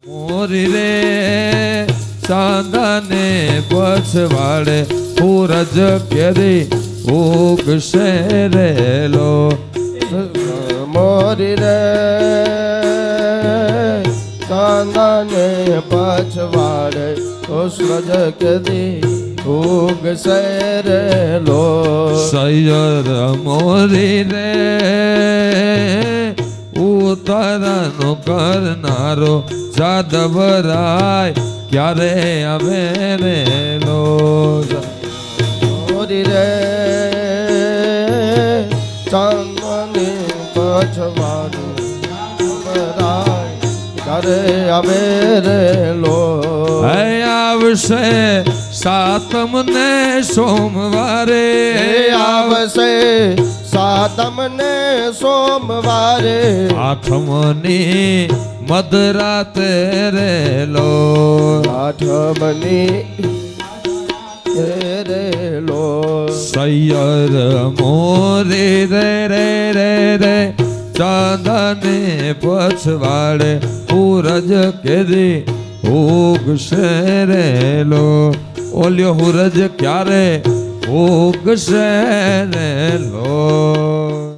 મોરી રે ચાંદાને પછવાડે સૂરજ કેરી ઉગશે રેલો. મોરી રે ચાંદાને પછવાડે સૂરજ કેરી ઉગશે રેલો. સૈયર મોરી રે ઉતારાનો કરનારો જાદવરાય ક્યારે આવે રેલો. મોરી રે ચાંદને પછવાડે ક્યારે આવે રેલો. આવશે સાતમ ને સોમવારે આવશે સાતમ ને સોમવારે આઠમની મધરાતે રેલો. આઠમની રેલો. સૈયર મોરી રે રે રે રે ચાંદાને પછવાડે સૂરજ કેરી ઉગશે રેલો. ઓલ્યો સૂરજ ક્યારે ઉગશે રેલો.